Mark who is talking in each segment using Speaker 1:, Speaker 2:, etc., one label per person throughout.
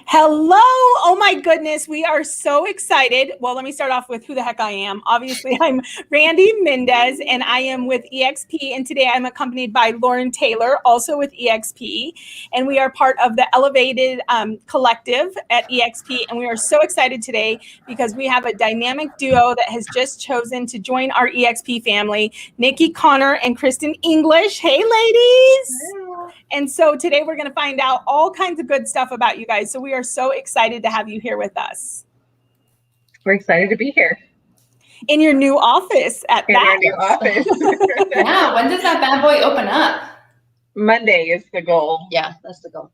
Speaker 1: Hello. Oh my goodness. We are so excited. Well, let me start off with who the heck I am. Obviously, I'm Randy Mendez and I am with EXP. And today I'm accompanied by Lauren Taylor, also with EXP. And we are part of the Elevated Collective at EXP. And we are so excited today because we have a dynamic duo that has just chosen to join our EXP family, Nikki Connor and Kristen English. Hey, ladies.
Speaker 2: Hello.
Speaker 1: And so today we're going to find out all kinds of good stuff about you guys. So we are so excited to have you here with us.
Speaker 2: We're excited to be here.
Speaker 1: In your new office at
Speaker 2: In our new office.
Speaker 3: Yeah, when does that bad boy open up?
Speaker 2: Monday is the goal.
Speaker 4: Yeah, that's the goal.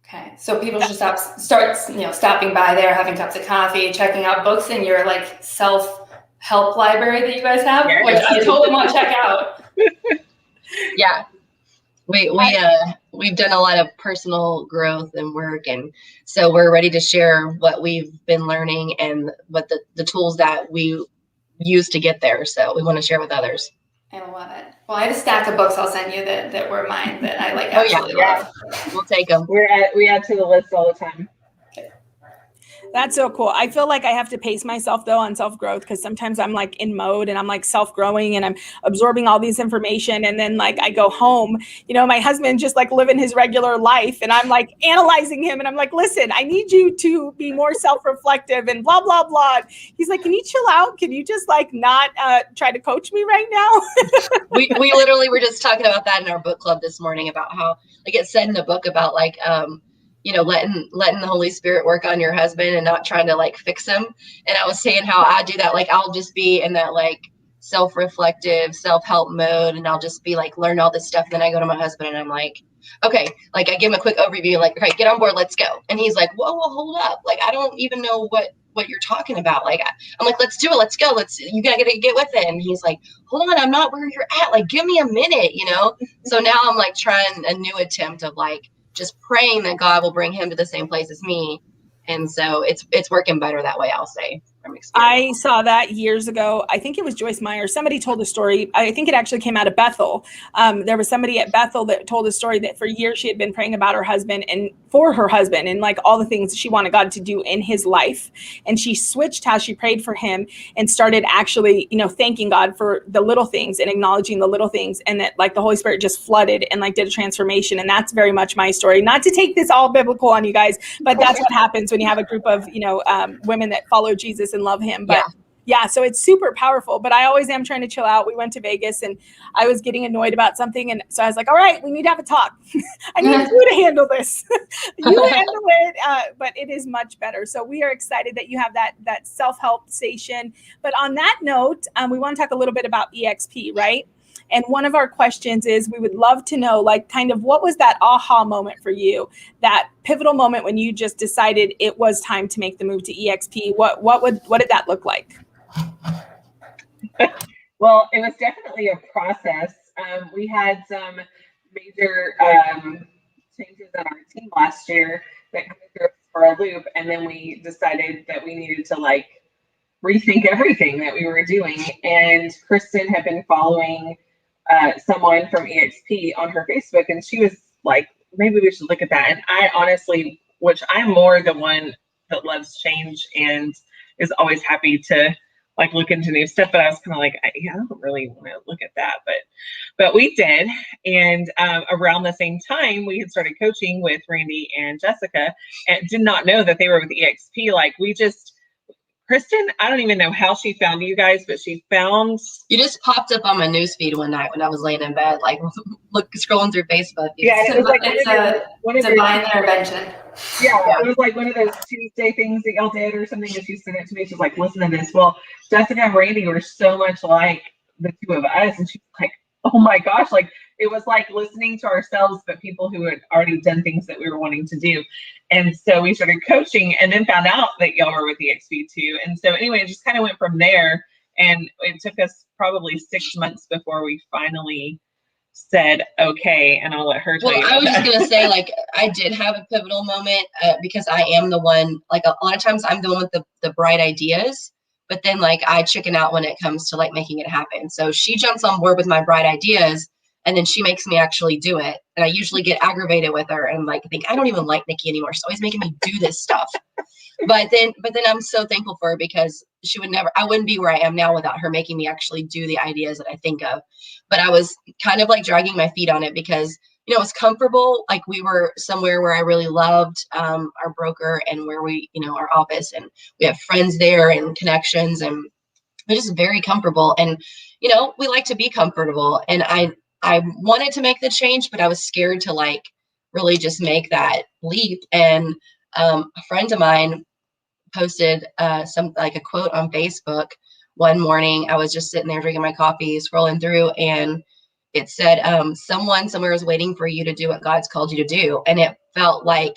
Speaker 3: Okay, so people should start stopping by there, having cups of coffee, checking out books in your like self-help library that you guys have,
Speaker 2: Yes.
Speaker 3: which I totally want to check out.
Speaker 4: Yeah. We've done a lot of personal growth and work, and so we're ready to share what we've been learning and what the tools that we use to get there. So we want to share with others.
Speaker 3: I love it. Well, I have a stack of books I'll send you that were mine that I like.
Speaker 4: Oh, yeah.
Speaker 3: Absolutely love.
Speaker 4: We'll take them.
Speaker 2: We add to the list all the time.
Speaker 1: That's so cool. I feel like I have to pace myself though on self-growth because sometimes I'm like in mode and I'm like self-growing and I'm absorbing all these information. And then like I go home, my husband just like living his regular life and I'm like analyzing him and I'm like, listen, I need you to be more self-reflective and blah, blah, blah. He's like, can you chill out? Can you just like not try to coach me right now?
Speaker 4: we literally were just talking about that in our book club this morning about how like it said in the book about like, letting the Holy Spirit work on your husband and not trying to like fix him. And I was saying how I do that. Like I'll just be in that like self-reflective, self-help mode. And I'll just be like, learn all this stuff. And then I go to my husband and I'm like, okay, like I give him a quick overview, like, okay, get on board, let's go. And he's like, whoa, hold up. Like, I don't even know what you're talking about. Like, I'm like, let's do it. Let's go. You gotta get with it. And he's like, hold on, I'm not where you're at. Like, give me a minute, So now I'm like trying a new attempt of like, just praying that God will bring him to the same place as me. And so it's working better that way, I'll say, from experience.
Speaker 1: I saw that years ago. I think it was Joyce Meyer. Somebody told a story. I think it actually came out of Bethel. There was somebody at Bethel that told a story that for years she had been praying about her husband and for her husband and like all the things she wanted God to do in his life. And she switched how she prayed for him and started actually, thanking God for the little things and acknowledging the little things. And that like the Holy Spirit just flooded and like did a transformation. And that's very much my story. Not to take this all biblical on you guys, but that's what happens when you have a group of, women that follow Jesus and love him. But yeah, so it's super powerful, but I always am trying to chill out. We went to Vegas and I was getting annoyed about something. And so I was like, all right, we need to have a talk. I need you to handle this. You handle it, but it is much better. So we are excited that you have that self-help station. But on that note, we want to talk a little bit about EXP, right? And one of our questions is we would love to know, like, kind of what was that aha moment for you, that pivotal moment when you just decided it was time to make the move to EXP? What did that look like?
Speaker 2: Well, it was definitely a process. We had some major changes on our team last year that kind of threw us for a loop. And then we decided that we needed to like rethink everything that we were doing. And Kristen had been following someone from EXP on her Facebook, and she was like, maybe we should look at that. And I honestly, which I'm more the one that loves change and is always happy to like look into new stuff, but I was kind of like, I don't really want to look at that, but we did. And around the same time, we had started coaching with Randy and Jessica, and did not know that they were with EXP. Like Kristen, I don't even know how she found you guys, but she found
Speaker 4: you. Just popped up on my newsfeed one night when I was laying in bed, like scrolling through Facebook.
Speaker 2: Yeah, it was like
Speaker 3: it's a divine intervention.
Speaker 2: Yeah, it was like one of those Tuesday things that y'all did or something, and she sent it to me. She's like, listen to this. Well, Jessica and Randy were so much like the two of us, and she's like, oh my gosh, like it was like listening to ourselves, but people who had already done things that we were wanting to do. And so we started coaching and then found out that y'all were with EXP too. And so anyway, it just kind of went from there. And it took us probably 6 months before we finally said, okay. And I'll let her tell you.
Speaker 4: I was just going to say, like, I did have a pivotal moment because I am the one, like a lot of times I'm the one with the bright ideas, but then like I chicken out when it comes to like making it happen. So she jumps on board with my bright ideas, And then she makes me actually do it. And I usually get aggravated with her and like think, I don't even like Nikki anymore. She's always making me do this stuff. But then I'm so thankful for her, because I wouldn't be where I am now without her making me actually do the ideas that I think of. But I was kind of like dragging my feet on it because, it was comfortable. Like we were somewhere where I really loved our broker and where our office, and we have friends there and connections, and we're just very comfortable. And, we like to be comfortable. And I wanted to make the change, but I was scared to like really just make that leap. And a friend of mine posted a quote on Facebook one morning. I was just sitting there drinking my coffee, scrolling through, and it said, someone somewhere is waiting for you to do what God's called you to do. And it felt like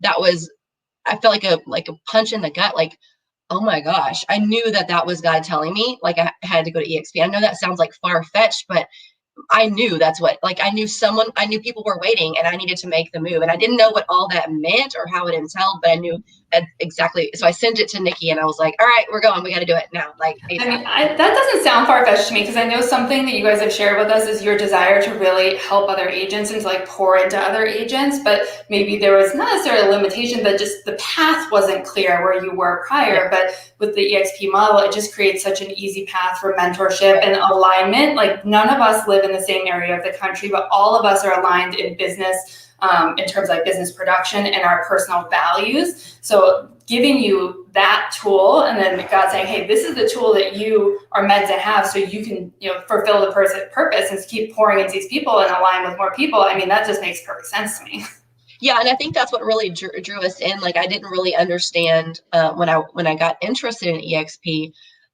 Speaker 4: I felt like a punch in the gut. Like, oh my gosh, I knew that was God telling me, like I had to go to EXP. I know that sounds like far-fetched, but I knew that's what, like, I knew people were waiting and I needed to make the move. And I didn't know what all that meant or how it entailed, but I knew exactly. So I sent it to Nikki and I was like, all right, we're going. We got to do it now. Like, ASAP.
Speaker 3: I mean, that doesn't sound far-fetched to me, because I know something that you guys have shared with us is your desire to really help other agents and to like pour into other agents, but maybe there was not necessarily a limitation, but just the path wasn't clear where you were prior. Yeah. But with the EXP model, it just creates such an easy path for mentorship and alignment. Like none of us live in the same area of the country, but all of us are aligned in business, in terms of like business production and our personal values. So giving you that tool, and then God saying, hey, this is the tool that you are meant to have so you can, fulfill the purpose and keep pouring into these people and align with more people. I mean, that just makes perfect sense to me.
Speaker 4: Yeah. And I think that's what really drew us in. Like, I didn't really understand when I got interested in EXP.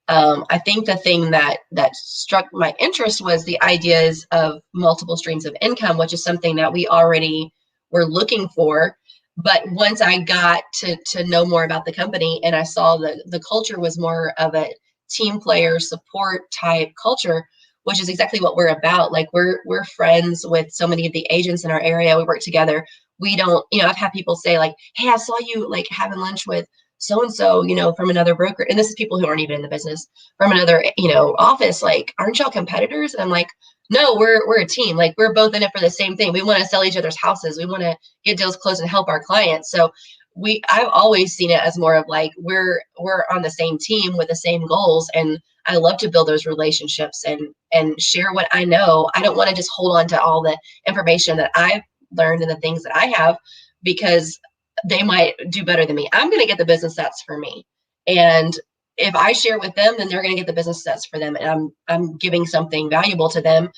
Speaker 4: I think the thing that struck my interest was the ideas of multiple streams of income, which is something that we already were looking for. But once I got to know more about the company and I saw the culture was more of a team player support type culture, which is exactly what we're about. Like we're friends with so many of the agents in our area. We work together. We don't, I've had people say like, hey, I saw you like having lunch with so-and-so, from another broker. And this is people who aren't even in the business, from another, office. Like, aren't y'all competitors? And I'm like, no, we're a team. Like, we're both in it for the same thing. We want to sell each other's houses. We want to get deals closed and help our clients. So I've always seen it as more of like, we're on the same team with the same goals. And I love to build those relationships and share what I know. I don't want to just hold on to all the information that I've learned and the things that I have, because they might do better than me. I'm going to get the business that's for me. And if I share with them, then they're going to get the business that's for them. And I'm giving something valuable to them.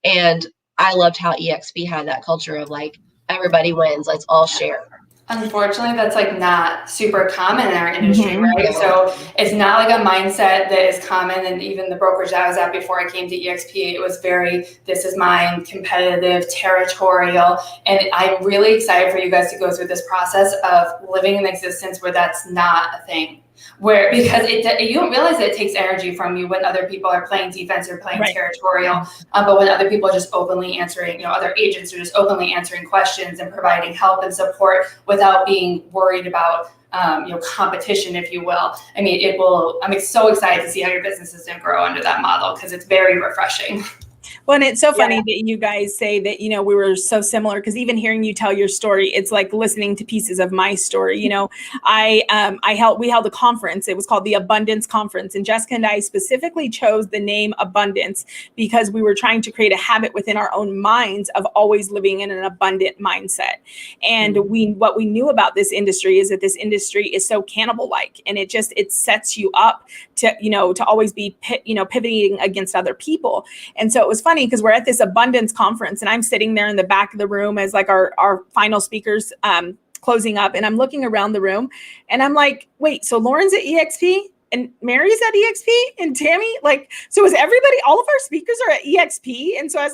Speaker 4: And I loved how EXP had that culture of like, everybody wins. Let's all share.
Speaker 3: Unfortunately, that's like not super common in our industry,
Speaker 1: Mm-hmm.
Speaker 3: right? So it's not like a mindset that is common. And even the brokerage I was at before I came to EXP, it was very, this is mine, competitive, territorial. And I'm really excited for you guys to go through this process of living in existence where that's not a thing. Because you don't realize that it takes energy from you when other people are playing defense or playing
Speaker 1: right.
Speaker 3: territorial, but when other people are just openly answering, other agents are just openly answering questions and providing help and support without being worried about, competition, if you will. I mean, I'm so excited to see how your business is going to grow under that model, because it's very refreshing.
Speaker 1: Well, and it's so funny that you guys say that, we were so similar, because even hearing you tell your story, it's like listening to pieces of my story. We held a conference. It was called the Abundance Conference. And Jessica and I specifically chose the name Abundance because we were trying to create a habit within our own minds of always living in an abundant mindset. And what we knew about this industry is that this industry is so cannibal-like, and it sets you up to always be, pivoting against other people. And so it was funny because we're at this abundance conference and I'm sitting there in the back of the room as like our final speakers closing up, and I'm looking around the room and I'm like, wait, so Lauren's at EXP and Mary's at EXP and Tammy, like, so is everybody, all of our speakers are at EXP? And so I was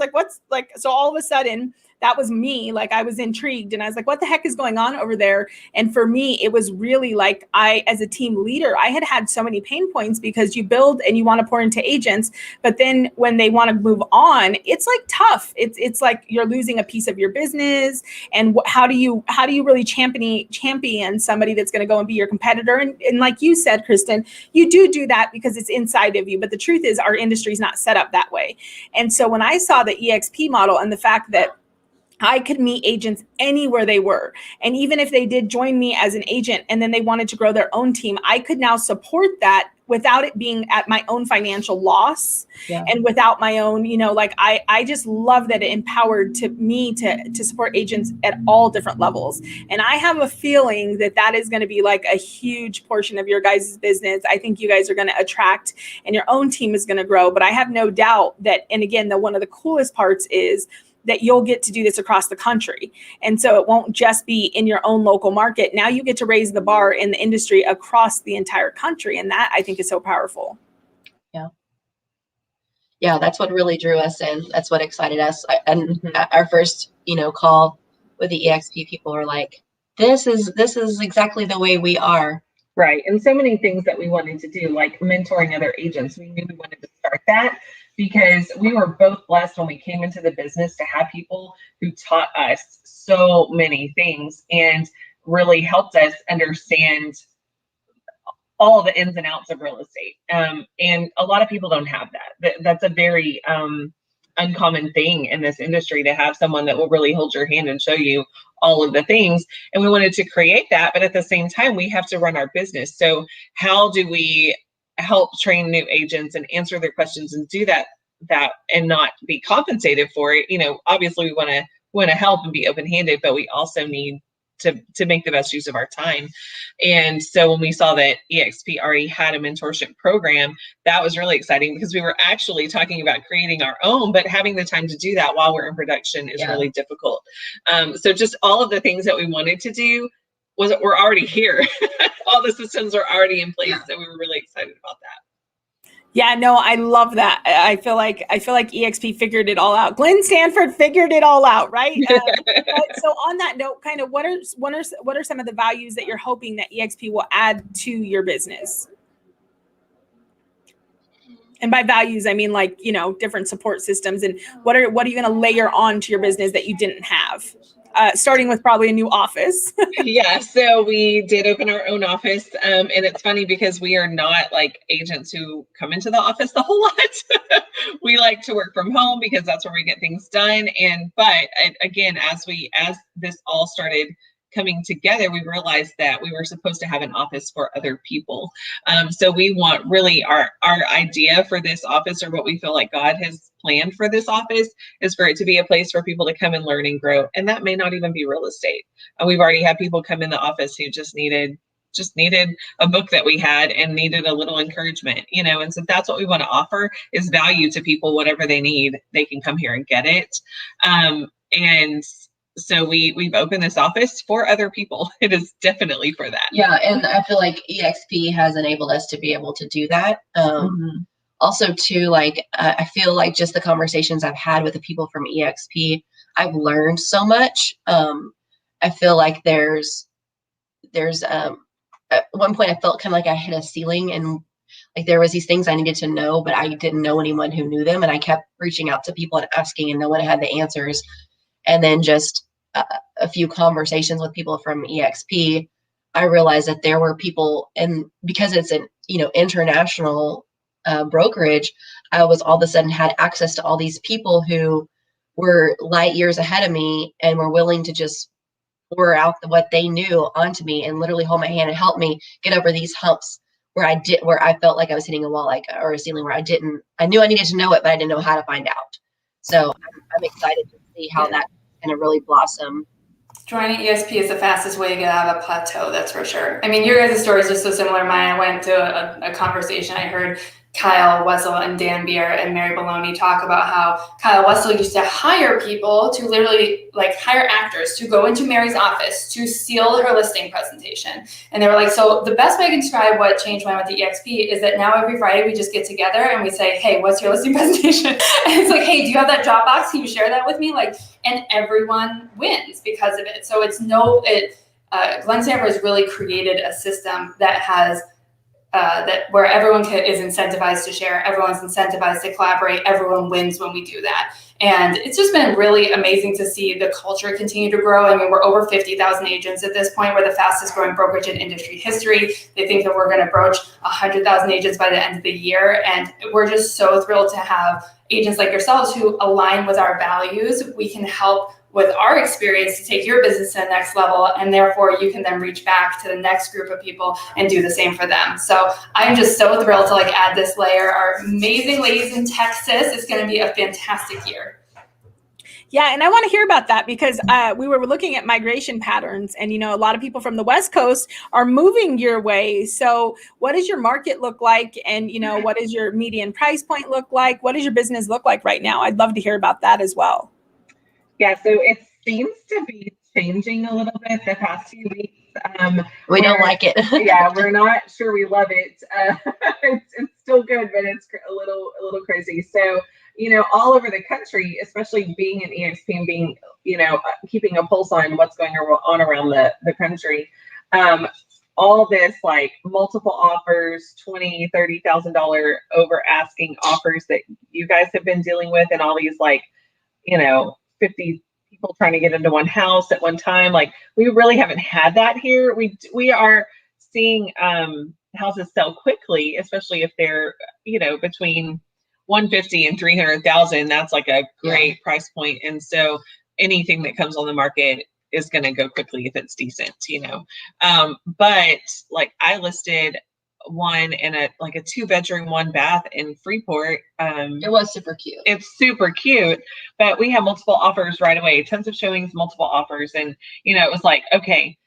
Speaker 1: like, so all of a sudden that was me. Like, I was intrigued and I was like, what the heck is going on over there? And for me, it was really like, as a team leader, I had so many pain points, because you build and you want to pour into agents, but then when they want to move on, it's like tough. It's like you're losing a piece of your business. And how do you really champion somebody that's going to go and be your competitor? And like you said, Kristen, you do that because it's inside of you. But the truth is, our industry is not set up that way. And so when I saw the EXP model and the fact that I could meet agents anywhere they were, and even if they did join me as an agent and then they wanted to grow their own team, I could now support that without it being at my own financial loss.
Speaker 4: Yeah.
Speaker 1: And without my own, like I just love that it empowered me to support agents at all different levels. And I have a feeling that is going to be like a huge portion of your guys' business. I think you guys are going to attract, and your own team is going to grow. But I have no doubt that, and again, one of the coolest parts is that you'll get to do this across the country. And so it won't just be in your own local market. Now you get to raise the bar in the industry across the entire country. And that, I think, is so powerful.
Speaker 4: Yeah. Yeah, that's what really drew us in. That's what excited us. And our first, call with the EXP people were like, this is exactly the way we are.
Speaker 2: Right. And so many things that we wanted to do, like mentoring other agents. We knew we wanted to start that because we were both blessed when we came into the business to have people who taught us so many things and really helped us understand all the ins and outs of real estate. And a lot of people don't have that. That's a very uncommon thing in this industry, to have someone that will really hold your hand and show you all of the things. And we wanted to create that, but at the same time, we have to run our business. So how do we help train new agents and answer their questions and do that and not be compensated for it? Obviously we want to help and be open-handed, but we also need to make the best use of our time. And so when we saw that EXP already had a mentorship program, that was really exciting, because we were actually talking about creating our own, but having the time to do that while we're in production is really difficult. So just all of the things that we wanted to do were already here. All the systems are already in place. So we were really excited about that.
Speaker 1: Yeah, no, I love that. I feel like EXP figured it all out. Glenn Stanford figured it all out, right? So on that note, kind of what are some of the values that you're hoping that EXP will add to your business? And by values, I mean like, different support systems, and what are you going to layer on to your business that you didn't have? Starting with probably a new office.
Speaker 2: Yeah, so we did open our own office. And it's funny because we are not like agents who come into the office a whole lot. We like to work from home because that's where we get things done. But again, as this all started coming together, we realized that we were supposed to have an office for other people. So we want really our idea for this office, or what we feel like God has planned for this office, is for it to be a place for people to come and learn and grow. And that may not even be real estate. We've already had people come in the office who just needed a book that we had and needed a little encouragement, and so that's what we want to offer, is value to people. Whatever they need, they can come here and get it. And so we've opened this office for other people. It is definitely for that.
Speaker 4: Yeah, and I feel like EXP has enabled us to be able to do that. Also, too, like I feel like just the conversations I've had with the people from EXP, I've learned so much. I feel like there's at one point I felt kind of like I hit a ceiling, and like there was these things I needed to know, but I didn't know anyone who knew them, and I kept reaching out to people and asking, and no one had the answers. And then just a few conversations with people from EXP, I realized that there were people, and because it's an international brokerage, I was all of a sudden had access to all these people who were light years ahead of me and were willing to just pour out what they knew onto me and literally hold my hand and help me get over these humps where I felt like I was hitting a wall, or a ceiling, where I knew I needed to know it, but I didn't know how to find out. So I'm excited to see how that kind of really blossom.
Speaker 3: Joining EXP is the fastest way to get out of a plateau, that's for sure. I mean, your guys' story is just so similar to mine. I went to a conversation, I heard Kyle Wessel and Dan Beer and Mary Baloney talk about how Kyle Wessel used to hire people to literally hire actors to go into Mary's office to steal her listing presentation. And they were like, so the best way I can describe what changed when I went to EXP is that now every Friday we just get together and we say, hey, what's your listing presentation? And it's like, hey, do you have that Dropbox? Can you share that with me? And everyone wins because of it. So Glenn Sanford has really created a system that has where everyone is incentivized to share, everyone's incentivized to collaborate, everyone wins when we do that. And it's just been really amazing to see the culture continue to grow. I mean, we're over 50,000 agents at this point. We're the fastest growing brokerage in industry history. They think that we're going to broach 100,000 agents by the end of the year. And we're just so thrilled to have agents like yourselves who align with our values. We can help with our experience to take your business to the next level, and therefore you can then reach back to the next group of people and do the same for them. So I'm just so thrilled to add this layer. Our amazing ladies in Texas, it's going to be a fantastic year.
Speaker 1: Yeah, and I want to hear about that because we were looking at migration patterns, and a lot of people from the West Coast are moving your way. So what does your market look like, and what does your median price point look like? What does your business look like right now? I'd love to hear about that as well.
Speaker 2: Yeah, so it seems to be changing a little bit the past few weeks.
Speaker 4: We don't like it.
Speaker 2: Yeah, we're not sure we love it. It's still good, but it's a little crazy. So, all over the country, especially being in EXP and being, keeping a pulse on what's going on around the country. All this multiple offers, $20,000, $30,000 over asking offers that you guys have been dealing with, and all these 50 people trying to get into one house at one time. We really haven't had that here. We are seeing houses sell quickly, especially if they're, between 150 and 300,000. That's a great price point. And so anything that comes on the market is going to go quickly if it's decent, but I listed one in a 2-bedroom, 1-bath in Freeport.
Speaker 4: It was super cute.
Speaker 2: It's super cute, but we have multiple offers right away, tons of showings, multiple offers. And, it was okay.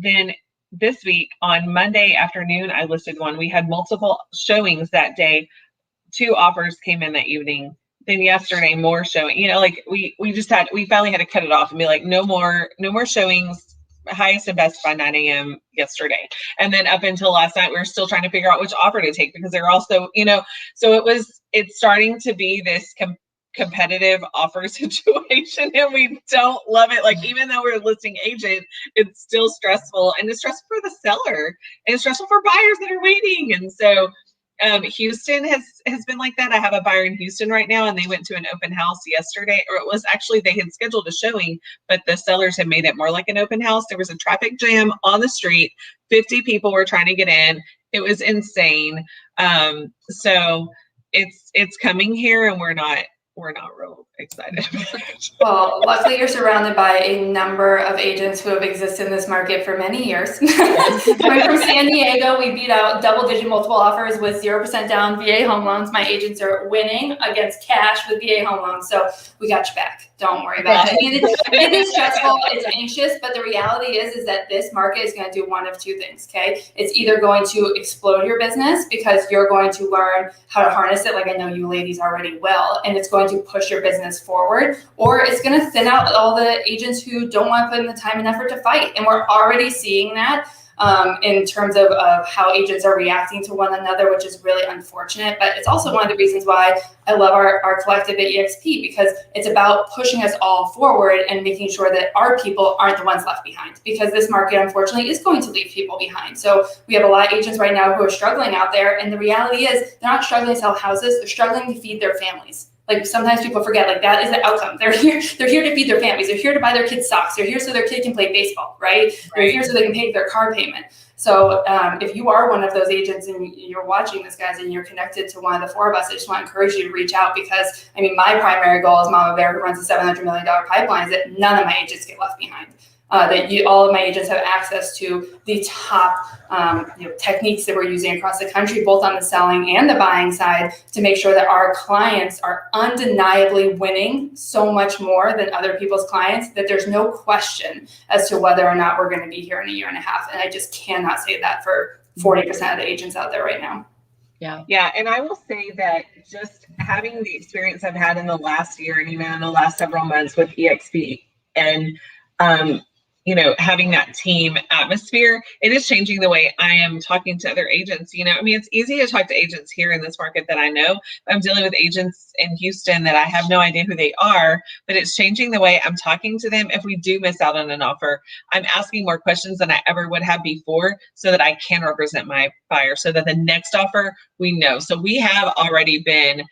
Speaker 2: Then this week on Monday afternoon, I listed one. We had multiple showings that day. 2 offers came in that evening. Then yesterday, more showing, we finally had to cut it off and be no more showings. Highest and best by 9 a.m. yesterday. And then up until last night, we were still trying to figure out which offer to take because they're also, so it's starting to be this competitive offer situation, and we don't love it. Even though we're a listing agent, it's still stressful, and it's stressful for the seller, and it's stressful for buyers that are waiting. And so Houston has been like that. I have a buyer in Houston right now, and they went to an open house yesterday, or it was actually, they had scheduled a showing, but the sellers had made it more like an open house. There was a traffic jam on the street. 50 people were trying to get in. It was insane. So it's coming here, and we're not real excited.
Speaker 3: Well, luckily you're surrounded by a number of agents who have existed in this market for many years. Coming from San Diego, we beat out double-digit multiple offers with 0% down VA home loans. My agents are winning against cash with VA home loans, so we got your back. Don't worry about it. It is stressful, it's anxious, but the reality is that this market is going to do one of 2 things, okay? It's either going to explode your business because you're going to learn how to harness it, like I know you ladies already will, and it's going to push your business forward, or it's going to thin out all the agents who don't want to put in the time and effort to fight. And we're already seeing that in terms of how agents are reacting to one another, which is really unfortunate. But it's also one of the reasons why I love our collective at EXP, because it's about pushing us all forward and making sure that our people aren't the ones left behind, because this market, unfortunately, is going to leave people behind. So we have a lot of agents right now who are struggling out there. And the reality is they're not struggling to sell houses. They're struggling to feed their families. Sometimes people forget, that is the outcome. They're here to feed their families. They're here to buy their kids socks. They're here so their kid can play baseball, right? They're here so they can pay their car payment. So if you are one of those agents and you're watching this, guys, and you're connected to one of the 4 of us, I just want to encourage you to reach out, because my primary goal as Mama Bear, who runs a $700 million pipeline, is that none of my agents get left behind. All of my agents have access to the top techniques that we're using across the country, both on the selling and the buying side, to make sure that our clients are undeniably winning so much more than other people's clients, that there's no question as to whether or not we're going to be here in a year and a half. And I just cannot say that for 40% of the agents out there right now.
Speaker 2: Yeah. And I will say that just having the experience I've had in the last year and even in the last several months with EXP and, having that team atmosphere, it is changing the way I am talking to other agents. It's easy to talk to agents here in this market that I know. I'm dealing with agents in Houston that I have no idea who they are, but it's changing the way I'm talking to them. If we do miss out on an offer, I'm asking more questions than I ever would have before so that I can represent my buyer so that the next offer we know. So we have already been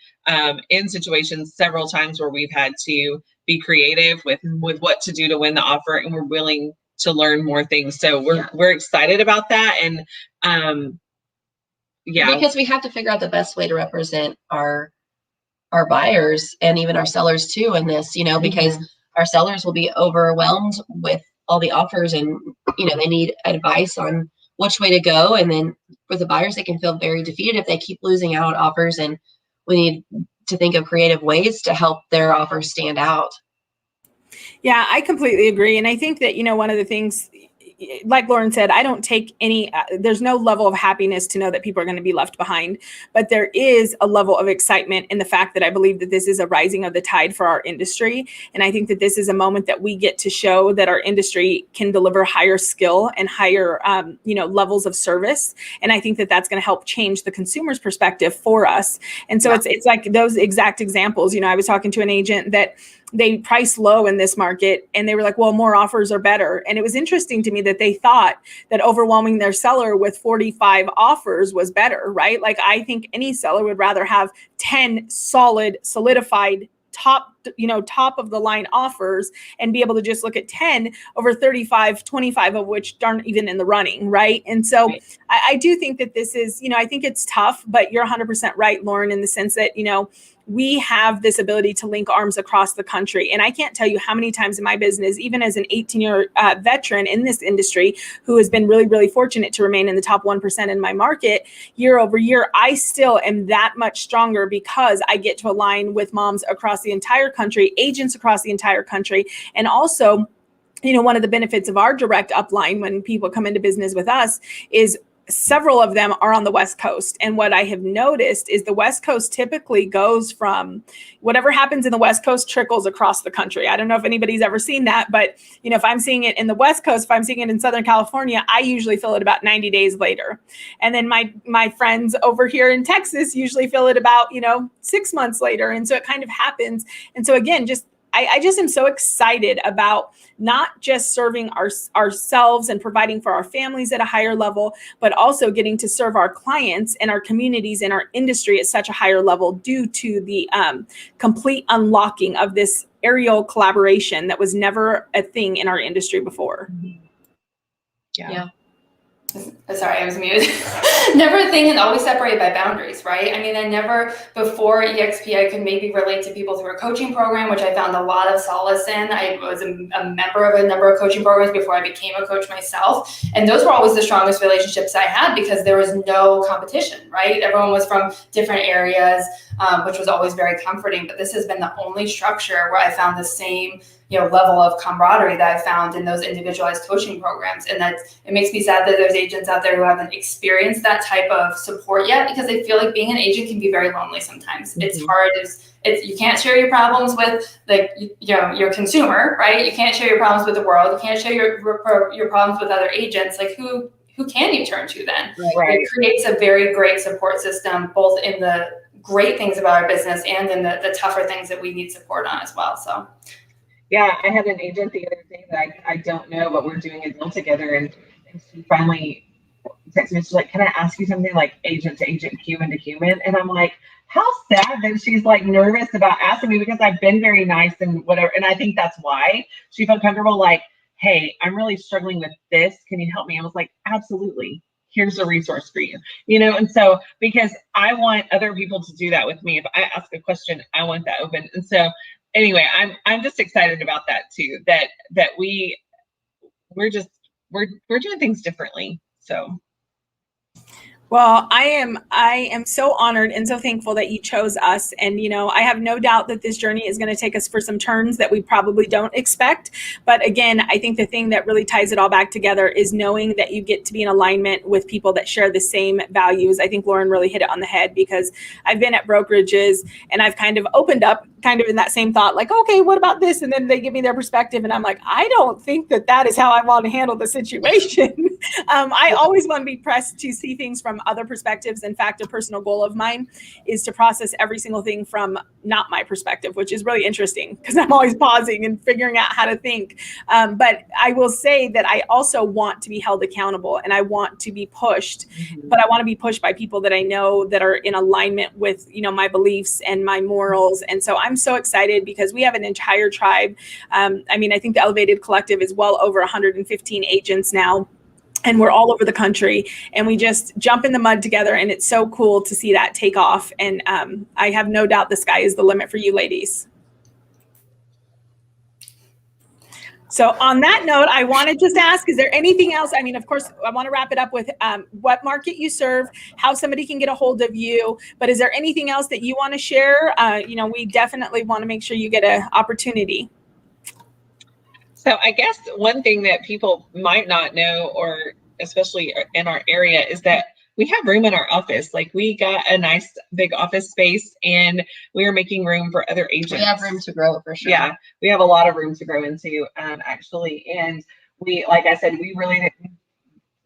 Speaker 2: in situations several times where we've had to be creative with what to do to win the offer, and we're willing to learn more things. So we're excited about that. And
Speaker 4: because we have to figure out the best way to represent our buyers and even our sellers too in this, because our sellers will be overwhelmed with all the offers, and they need advice on which way to go. And then for the buyers, they can feel very defeated if they keep losing out on offers, and we need to think of creative ways to help their offers stand out.
Speaker 1: Yeah, I completely agree. And I think that, one of the things, like Lauren said, I don't take any, there's no level of happiness to know that people are going to be left behind, but there is a level of excitement in the fact that I believe that this is a rising of the tide for our industry. And I think that this is a moment that we get to show that our industry can deliver higher skill and higher, levels of service. And I think that that's going to help change the consumer's perspective for us. And so it's like those exact examples. I was talking to an agent that they price low in this market, and they were like, well, more offers are better. And it was interesting to me that they thought that overwhelming their seller with 45 offers was better, right? Like, I think any seller would rather have 10 solidified top of the line offers and be able to just look at 10 over 35, 25 of which aren't even in the running, right? And so I do think that this is, I think it's tough, but you're 100% right, Lauren, in the sense that, we have this ability to link arms across the country. And I can't tell you how many times in my business, even as an 18-year veteran in this industry who has been really, really fortunate to remain in the top 1% in my market year over year, I still am that much stronger because I get to align with moms across the entire country, agents across the entire country, and also, one of the benefits of our direct upline when people come into business with us is several of them are on the West Coast. And what I have noticed is the West Coast typically goes from whatever happens in the West Coast trickles across the country. I don't know if anybody's ever seen that, but if I'm seeing it in the West Coast, if I'm seeing it in Southern California, I usually feel it about 90 days later. And then my friends over here in Texas usually feel it about, 6 months later. And so it kind of happens. And so again, I just am so excited about not just serving ourselves and providing for our families at a higher level, but also getting to serve our clients and our communities and our industry at such a higher level due to the complete unlocking of this aerial collaboration that was never a thing in our industry before.
Speaker 2: Yeah.
Speaker 3: Sorry, I was muted. Never a thing, and always separated by boundaries, right? I mean, I never, before EXP, I could maybe relate to people through a coaching program, which I found a lot of solace in. I was a member of a number of coaching programs before I became a coach myself. And those were always the strongest relationships I had because there was no competition, right? Everyone was from different areas, which was always very comforting. But this has been the only structure where I found the same level of camaraderie that I found in those individualized coaching programs. And that it makes me sad that there's agents out there who haven't experienced that type of support yet, because I feel like being an agent can be very lonely sometimes. Mm-hmm. It's hard. You can't share your problems with your consumer, right? You can't share your problems with the world. You can't share your problems with other agents. Like who can you turn to then?
Speaker 2: Right.
Speaker 3: It creates a very great support system, both in the great things about our business and in the tougher things that we need support on as well. So.
Speaker 2: Yeah, I had an agent the other day that I don't know, but we're doing a deal together, and she finally texted me. She's like, "Can I ask you something like agent to agent, human to human?" And I'm like, how sad that she's like nervous about asking me because I've been very nice and whatever. And I think that's why she felt comfortable. Like, hey, I'm really struggling with this. Can you help me? I was like, absolutely. Here's a resource for you, and so because I want other people to do that with me. If I ask a question, I want that open. And so anyway, I'm just excited about that too, that we're doing things differently. So
Speaker 1: Well, I am so honored and so thankful that you chose us. And, I have no doubt that this journey is going to take us for some turns that we probably don't expect. But again, I think the thing that really ties it all back together is knowing that you get to be in alignment with people that share the same values. I think Lauren really hit it on the head, because I've been at brokerages and I've kind of opened up kind of in that same thought, like, okay, what about this? And then they give me their perspective and I'm like, I don't think that is how I want to handle the situation. I always want to be pressed to see things from other perspectives. In fact, a personal goal of mine is to process every single thing from not my perspective, which is really interesting because I'm always pausing and figuring out how to think. But I will say that I also want to be held accountable and I want to be pushed, but I want to be pushed by people that I know that are in alignment with, my beliefs and my morals. And so I'm so excited because we have an entire tribe. I think the Elevated Collective is well over 115 agents now. And we're all over the country and we just jump in the mud together. And it's so cool to see that take off. And I have no doubt the sky is the limit for you ladies. So on that note, I want to just ask, is there anything else? Of course, I want to wrap it up with what market you serve, how somebody can get a hold of you. But is there anything else that you want to share? We definitely want to make sure you get an opportunity.
Speaker 2: So I guess one thing that people might not know, or especially in our area, is that we have room in our office. Like, we got a nice big office space and we are making room for other agents.
Speaker 4: We have room to grow for sure.
Speaker 2: Yeah, we have a lot of room to grow into, actually. And we, like I said, we really didn't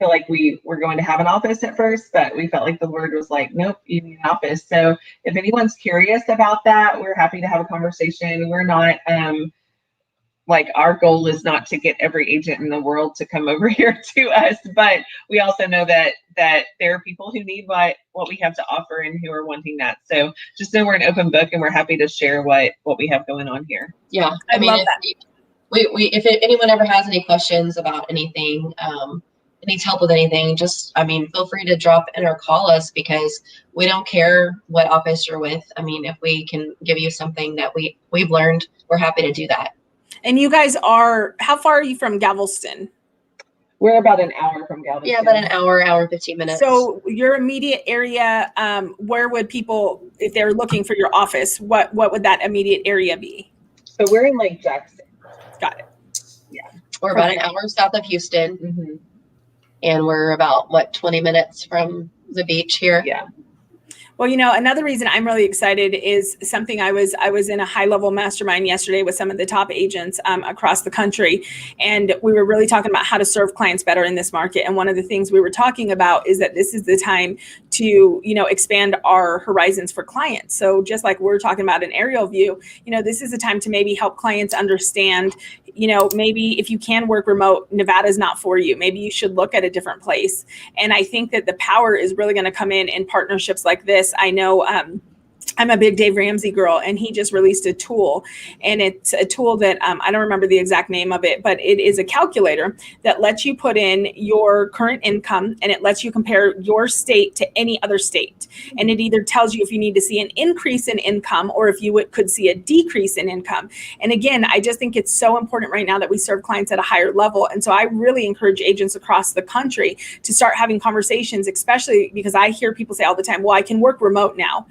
Speaker 2: feel like we were going to have an office at first, but we felt like the word was like, nope, you need an office. So if anyone's curious about that, we're happy to have a conversation. We're not, like, our goal is not to get every agent in the world to come over here to us, but we also know that there are people who need what we have to offer and who are wanting that. So just know we're an open book and we're happy to share what we have going on here.
Speaker 4: Yeah, if anyone ever has any questions about anything, needs help with anything, just feel free to drop in or call us, because we don't care what office you're with. If we can give you something that we've learned, we're happy to do that.
Speaker 1: And you guys how far are you from Galveston?
Speaker 2: We're about an hour from Galveston.
Speaker 4: Yeah, about an hour and 15 minutes.
Speaker 1: So your immediate area, where would people, if they're looking for your office, what would that immediate area be?
Speaker 2: So we're in Lake Jackson.
Speaker 1: Got it.
Speaker 4: Yeah. We're about an hour south of Houston.
Speaker 2: Mm-hmm.
Speaker 4: And we're about, 20 minutes from the beach here.
Speaker 2: Yeah.
Speaker 1: Well, another reason I'm really excited is something I was in a high-level mastermind yesterday with some of the top agents across the country, and we were really talking about how to serve clients better in this market. And one of the things we were talking about is that this is the time to, expand our horizons for clients. So just like we're talking about an aerial view, this is a time to maybe help clients understand, maybe if you can work remote, Nevada's not for you. Maybe you should look at a different place. And I think that the power is really going to come in partnerships like this. I know I'm a big Dave Ramsey girl, and he just released a tool, and it's a tool that I don't remember the exact name of it, but it is a calculator that lets you put in your current income, and it lets you compare your state to any other state. And it either tells you if you need to see an increase in income or if you could see a decrease in income. And again, I just think it's so important right now that we serve clients at a higher level. And so I really encourage agents across the country to start having conversations, especially because I hear people say all the time, well, I can work remote now.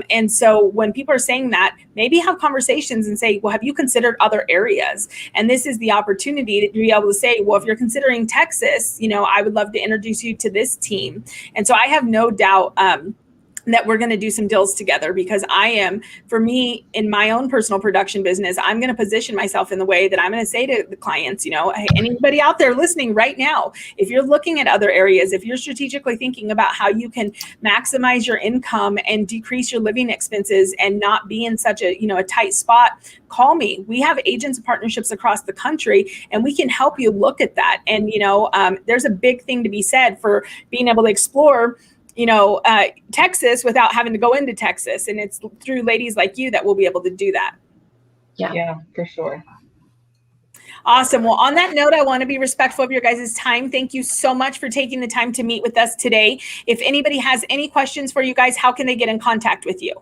Speaker 1: And so when people are saying that, maybe have conversations and say, well, have you considered other areas? And this is the opportunity to be able to say, well, if you're considering Texas, I would love to introduce you to this team. And so I have no doubt that we're going to do some deals together, because for me, in my own personal production business, I'm going to position myself in the way that I'm going to say to the clients, hey, anybody out there listening right now, if you're looking at other areas, if you're strategically thinking about how you can maximize your income and decrease your living expenses and not be in such a tight spot, call me. We have agents and partnerships across the country, and we can help you look at that. And, there's a big thing to be said for being able to explore Texas without having to go into Texas. And it's through ladies like you that we'll be able to do that.
Speaker 2: Yeah, for sure.
Speaker 1: Awesome. Well, on that note, I want to be respectful of your guys' time. Thank you so much for taking the time to meet with us today. If anybody has any questions for you guys, how can they get in contact with you?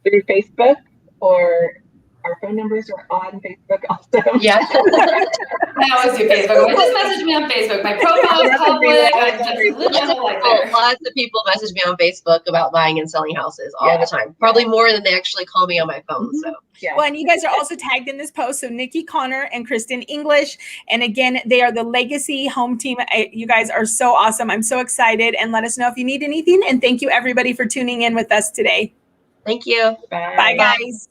Speaker 2: Through Facebook or our phone numbers are on Facebook also.
Speaker 4: Yeah.
Speaker 3: I always do Facebook. Just message me on Facebook. My profile is public. I just live my whole life there.
Speaker 4: Lots of people message me on Facebook about buying and selling houses all the time. Probably more than they actually call me on my phone. So.
Speaker 2: Yeah.
Speaker 1: Well, and you guys are also tagged in this post. So Nikki Connor and Kristen English. And again, they are the Legacy Home Team. You guys are so awesome. I'm so excited. And let us know if you need anything. And thank you everybody for tuning in with us today.
Speaker 4: Thank you.
Speaker 2: Bye.
Speaker 1: Bye guys.